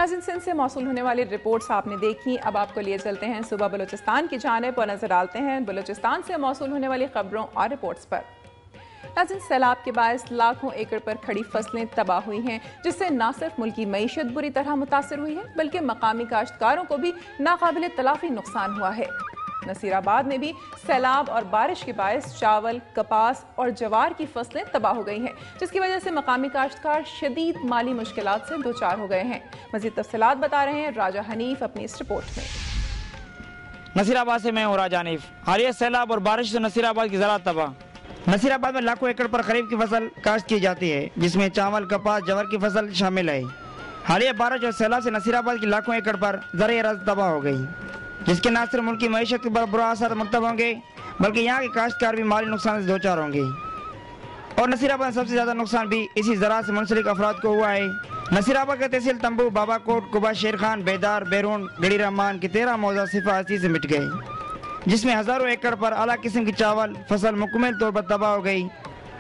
नाज़रीन, सिंध से मौसूल होने वाली रिपोर्ट्स आपने देखी। अब आपको लिए चलते हैं सुबह बलूचिस्तान की जानिब और नजर डालते हैं बलूचिस्तान से मौसूल होने वाली खबरों और रिपोर्ट्स पर। नाज़रीन, सैलाब के बायस लाखों एकड़ पर खड़ी फसलें तबाह हुई हैं, जिससे न सिर्फ मुल्की मईशत बुरी तरह मुतासर हुई है बल्कि मकामी काश्तकारों को भी नाकाबिल तलाफी नुकसान हुआ है। नसीराबाद में भी सैलाब और बारिश के बायस चावल, कपास और जवार की फसलें तबाह हो गई हैं, जिसकी वजह से मकामी काश्तकार शदीद माली मुश्किलात से दो चार हो गए हैं। मज़ीद तफसीलात बता रहे हैं राजा हनीफ अपनी इस रिपोर्ट में। नसीराबाद से मैं हूँ राजा हनीफ। हालिया सैलाब और बारिश से नसीराबाद की ज़राअत तबाह। नसीराबाद में लाखों एकड़ पर खरीफ की फसल काश्त की जाती है, जिसमें चावल, कपास, जवार की फसल शामिल है। हालिया बारिश और सैलाब से नसीराबाद की लाखों एकड़ पर ज़राई अराज़ी तबाह हो गई, जिसके न सिर्फ मुल्क की मईशत के बुरा असर मुरतब होंगे बल्कि यहाँ के काश्तकार भी माली नुकसान से दो चार होंगे। और नसीराबाद में सबसे ज़्यादा नुकसान भी इसी ज़राअत से मुंसलिक अफराद को हुआ है। नसीराबाद के तहसील तंबू, बाबाकोट, कुबा, शेर खान, बेदार, बैरून, गड़ी रहमान के 13 मौजा सिफा हस्ती से मिट गए, जिसमें हज़ारों एकड़ पर आला किस्म की चावल फसल मुकम्मल तौर पर तबाह हो गई।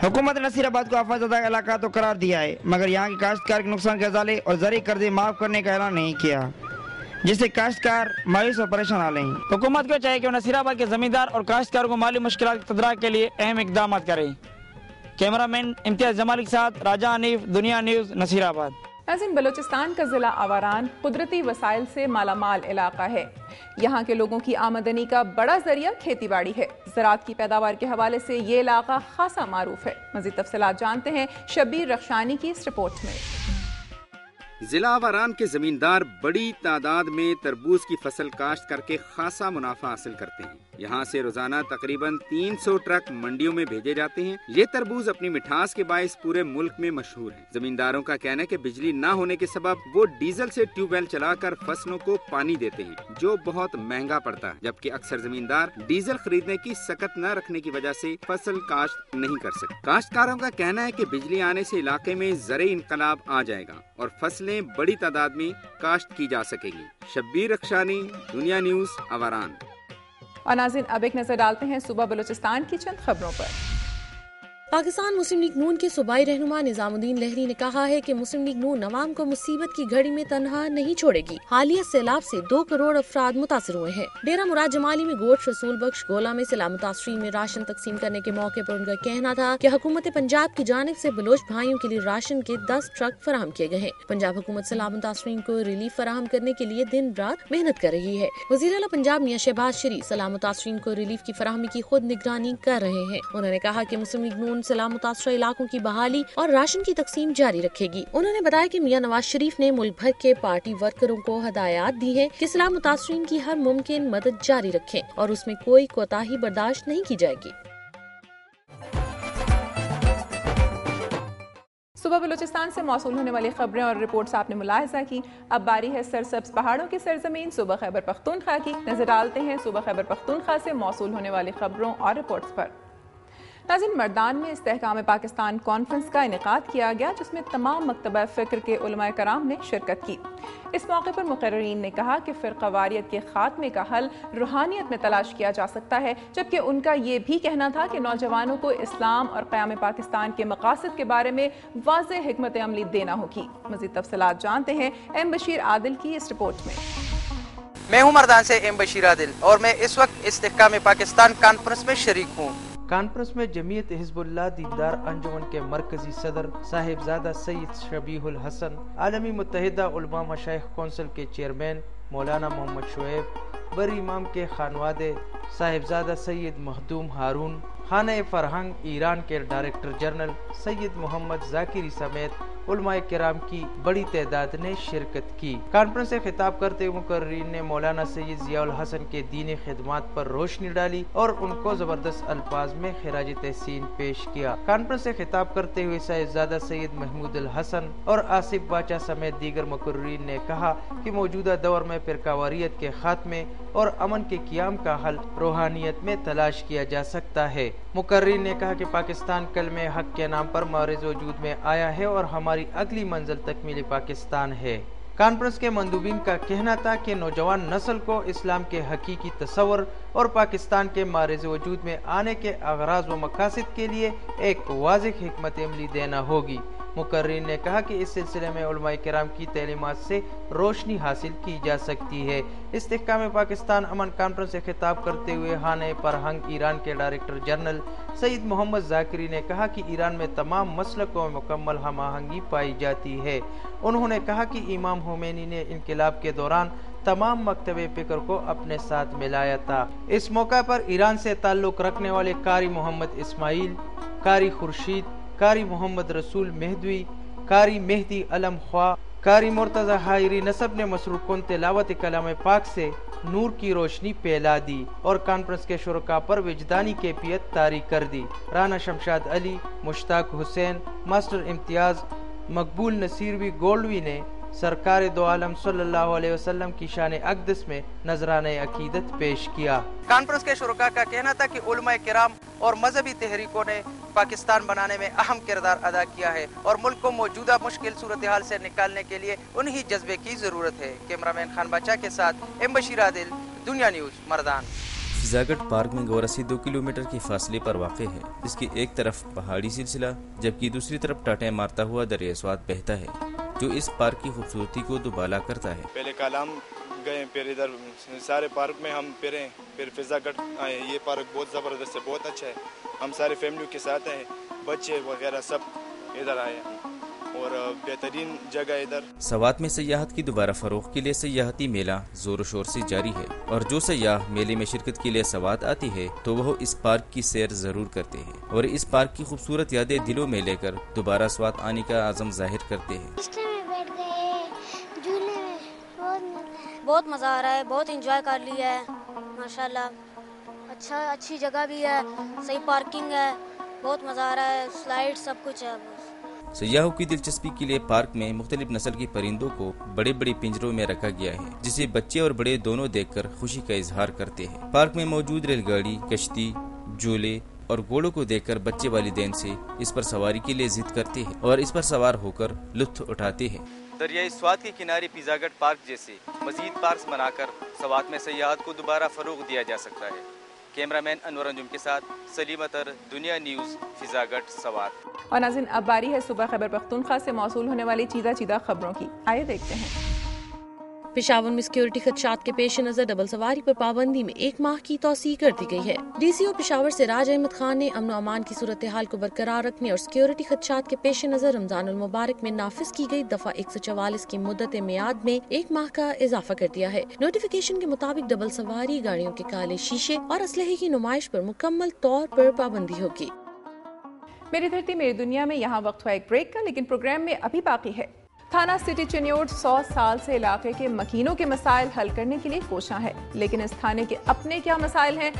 हुकूमत ने नसीराबाद को आफतज़दा इलाका तो करार दिया है, मगर यहाँ के काश्तकार के नुकसान के अजाले और ज़री कर्जे माफ़ करने का ऐलान नहीं किया, जिससे काश्तकार मायूस और परेशान हाल हैं। हुकूमत को चाहिए कि वो नसीराबाद के ज़मींदार और काश्तकारों को माली मुश्किलात के तदराक के लिए अहम इक़दाम करें। कैमरामैन इम्तियाज़ जमाली के साथ राजा हनीफ, दुनिया न्यूज़, नसीराबाद। नाज़रीन, बलूचिस्तान का ज़िला आवारान कुदरती वसाइल से मालामाल इलाका है। यहाँ के लोगों की आमदनी का बड़ा जरिया खेती बाड़ी है। ज़राअत की पैदावार के हवाले से ये इलाका खासा मारूफ है। मज़ीद तफसीलात जानते हैं शब्बीर रख्शानी की इस रिपोर्ट में। जिला आवारान के जमींदार बड़ी तादाद में तरबूज की फसल काश्त करके खासा मुनाफा हासिल करते हैं। यहाँ से रोजाना तकरीबन 300 ट्रक मंडियों में भेजे जाते हैं। ये तरबूज अपनी मिठास के बायस पूरे मुल्क में मशहूर है। जमींदारों का कहना है कि बिजली न होने के सबब वो डीजल से ट्यूबवेल चलाकर फसलों को पानी देते हैं, जो बहुत महंगा पड़ता है, जबकि अक्सर जमींदार डीजल खरीदने की सकत न रखने की वजह से फसल काश्त नहीं कर सकते। काश्तकारों का कहना है कि बिजली आने से इलाके में ज़रे इनकलाब आ जाएगा और फसलें बड़ी तादाद में काश्त की जा सकेगी। शब्बीर रख्शानी, दुनिया न्यूज़, आवारान। और नाज़रीन, अब एक नजर डालते हैं सुबह बलूचिस्तान की चंद खबरों पर। पाकिस्तान मुस्लिम लीग नून के सूबाई रहनुमा निजामुद्दीन लहरी ने कहा है कि मुस्लिम लीग नून अवाम को मुसीबत की घड़ी में तनहा नहीं छोड़ेगी। हालिया सैलाब से 2 करोड़ अफराद मुतासर हुए हैं। डेरा मुराद जमाली में गोश्त रसूल बख्श गोला में सैलाब मुतासरीन में राशन तकसीम करने के मौके पर उनका कहना था कि हुकूमत पंजाब की जानिब से बलोच भाइयों के लिए राशन के 10 ट्रक फराहम किए गए हैं। पंजाब हुकूमत सैलाब मुतासरीन को रिलीफ फराहम करने के लिए दिन रात मेहनत कर रही है। वज़ीर आला पंजाब मियां शहबाज शरीफ सैलाब मुतासरीन को रिलीफ की फराहमी की खुद निगरानी कर रहे हैं। उन्होंने कहा कि मुस्लिम लीग नून सैलाब मुतासर इलाकों की बहाली और राशन की तकसीम जारी रखेगी। उन्होंने बताया कि मियां नवाज शरीफ ने मुल्क भर के पार्टी वर्करों को हदायत दी है कि सैलाब मुतासरीन की हर मुमकिन मदद जारी रखें और उसमें कोई कोताही बर्दाश्त नहीं की जाएगी। सुबह बलूचिस्तान से मौसूल होने वाली खबरें और रिपोर्ट्स आपने मुलाहिजा की। अब बारी है सरसब्ज पहाड़ों की सरजमीन सुबह खैबर पख्तूनख्वा की। नजर डालते हैं सुबह खैबर पख्तूनख्वा से मौसूल होने वाली खबरों और रिपोर्ट्स पर। नाज़रीन, मर्दान में इस्तेहकाम पाकिस्तान कॉन्फ्रेंस का इनेकाद किया गया, जिसमें तमाम मकतबा फ़िक्र के उलमाए कराम ने शिरकत की। इस मौके पर मुकर्रीरीन ने कहा कि फ़िरक़ावारियत के खात्मे का हल रूहानियत में तलाश किया जा सकता है, जबकि उनका ये भी कहना था कि नौजवानों को इस्लाम और क़याम पाकिस्तान के मकासद के बारे में वाज़ेह हिकमत अमली देना होगी। मज़ीद तफसीलात जानते हैं एम बशीर आदिल की इस रिपोर्ट में। मैं हूँ मर्दान से एम बशीर आदिल और मैं इस वक्त इस्तेहकाम पाकिस्तान कॉन्फ्रेंस में शरीक हूँ। कॉन्फ्रेंस में जमीयत हिज़्बुल्लाह दीनदार अंजुमन के मरकजी सदर साहिबजादा सैयद शबीहुल हसन, आलमी मुत्तहिदा उलमा मशाइख कौंसिल के चेयरमैन मौलाना मोहम्मद शुएब, बरी इमाम के खानवादे साहिबजादा सैयद मखदूम हारून, खाने फरहंग ईरान के डायरेक्टर जनरल सैयद मोहम्मद जाकिरी समेत उलमाए किराम की बड़ी तादाद ने शिरकत की। कॉन्फ्रेंस से खिताब करते हुए मुकर्रीरीन ने मौलाना सैयद ज़ियाउल हसन के दीनी खिदमात पर रोशनी डाली और उनको जबरदस्त अल्फाज में खिराज तहसीन पेश किया। कॉन्फ्रेंस से खिताब करते हुए साहिबजादा सैयद महमूद अल हसन और आसिफ बाचा समेत दीगर मुकर्रीरीन ने कहा कि मौजूदा दौर में फ़िरक़ावारियत के खात्मे और अमन के क़याम का हल रूहानियत में तलाश किया जा सकता है। मुकर्रीर ने कहा कि पाकिस्तान कलमे हक के नाम पर मारिज वजूद में आया है और हमारी अगली मंजिल तकमील पाकिस्तान है। कॉन्फ्रेंस के मंदूबीन का कहना था कि नौजवान नस्ल को इस्लाम के हकीकी तस्वर और पाकिस्तान के मारिज वजूद में आने के अगराज व मकासद के लिए एक वाज़ेह हिकमत अमली देना होगी। مقررین نے کہا کہ اس سلسلے میں علماء کرام کی تعلیمات سے روشنی حاصل کی جا سکتی ہے۔ استحکام پاکستان امن کانفرنس سے خطاب کرتے ہوئے خانہ فرہنگ ایران کے ڈائریکٹر جنرل سید محمد ذاکری نے کہا کہ ایران میں تمام مسلکوں میں مکمل ہم آہنگی پائی جاتی ہے۔ انہوں نے کہا کہ امام خمینی نے انقلاب کے دوران تمام مکتب فکر کو اپنے ساتھ ملایا تھا۔ اس موقع پر ایران سے تعلق رکھنے والے قاری محمد اسماعیل، قاری خورشید، قاری محمد رسول مہدوی، قاری مہدی علم خواہ، قاری مرتضی حائری نصب نے مسرور کن تلاوت کلام پاک سے نور کی روشنی پھیلا دی اور کانفرنس کے شرکاء پر وجدانی کیفیت طاری کر دی۔ رانا شمشاد علی، مشتاق حسین، ماسٹر امتیاز، مقبول نصیروی گولڈوی نے سرکار دو عالم صلی اللہ علیہ وسلم کی شان اقدس میں نذرانہ عقیدت پیش کیا۔ کانفرنس کے شرکاء کا کہنا تھا کہ علماء کرام اور مذہبی تحریکوں نے پاکستان بنانے میں اہم کردار ادا کیا ہے اور ملک کو موجودہ مشکل صورتحال سے نکالنے کے لیے انہی جذبے کی ضرورت ہے۔ کیمرامین خان بچہ کے ساتھ ایم بشیر عادل، دنیا نیوز، مردان۔ فضاگڑھ پارک میں گورا سے 2 کلومیٹر کے فاصلے پر واقع ہے، جس کی ایک طرف پہاڑی سلسلہ جبکہ دوسری طرف ٹاٹیں مارتا ہوا دریائے سوات بہتا ہے، جو اس پارک کی خوبصورتی کو دوبالا کرتا ہے۔ پہلے کالام گئے، پھر ادھر سارے پارک میں ہم پھرے، پھر فضاگڑھ آئے۔ یہ پارک بہت زبردست ہے، بہت اچھا ہے۔ ہم سارے فیملی کے ساتھ ہیں، بچے وغیرہ سب ادھر آئے ہیں اور بہترین جگہ ادھر۔ سوات میں سیاحت کی دوبارہ فروغ کے لیے سیاحتی میلہ زور و شور سے جاری ہے اور جو سیاح میلے میں شرکت کے لیے سوات آتی ہے تو وہ اس پارک کی سیر ضرور کرتے ہیں اور اس پارک کی خوبصورت یادیں دلوں میں لے کر دوبارہ سوات آنے کا عزم ظاہر کرتے ہیں۔ بہت مزہ آ رہا ہے، بہت انجوائے کر لیا ہے ماشاءاللہ۔ اچھی جگہ بھی ہے، صحیح پارکنگ ہے، بہت مزہ آ رہا ہے، سلائیڈ سب کچھ ہے۔ سیاحوں کی دلچسپی کے لیے پارک میں مختلف نسل کے پرندوں کو بڑے بڑے پنجروں میں رکھا گیا ہے، جسے بچے اور بڑے دونوں دیکھ کر خوشی کا اظہار کرتے ہیں۔ پارک میں موجود ریل گاڑی، کشتی، جھولے اور گھوڑوں کو دیکھ کر بچے والدین سے اس پر سواری کے لیے ضد کرتے ہیں اور اس پر سوار ہو کر لطف اٹھاتے ہیں۔ دریائے سوات کے کنارے فضاگڑھ پارک جیسے مزید پارکس بنا کر سوات میں سیاحت کو دوبارہ فروغ دیا جا سکتا ہے۔ کیمرامین انور انجم کے ساتھ سلیم اطہر، دنیا نیوز، فضاگڑھ، سوات۔ اور ناظرین، اب باری ہے صوبہ خیبر پختونخوا سے موصول ہونے والی چیدہ خبروں کی، آئے دیکھتے ہیں۔ پشاور میں سیکیورٹی خدشات کے پیش نظر ڈبل سواری پر پابندی میں 1 ماہ کی توسیع کر دی گئی ہے۔ ڈی سی او پشاور سراج احمد خان نے امن و امان کی صورتحال کو برقرار رکھنے اور سیکیورٹی خدشات کے پیش نظر رمضان المبارک میں نافذ کی گئی دفعہ 144 کی مدت میعاد میں 1 ماہ کا اضافہ کر دیا ہے۔ نوٹیفیکیشن کے مطابق ڈبل سواری گاڑیوں کے کالے شیشے اور اسلحے کی نمائش پر مکمل طور پر پابندی ہوگی۔ میری دھرتی میری دنیا میں یہاں وقت ہوا ایک بریک کا، لیکن پروگرام میں ابھی باقی ہے۔ تھانہ سٹی چنیوٹ 100 سال سے علاقے کے مکینوں کے مسائل حل کرنے کے لیے کوشاں ہے، لیکن اس تھانے کے اپنے کیا مسائل ہیں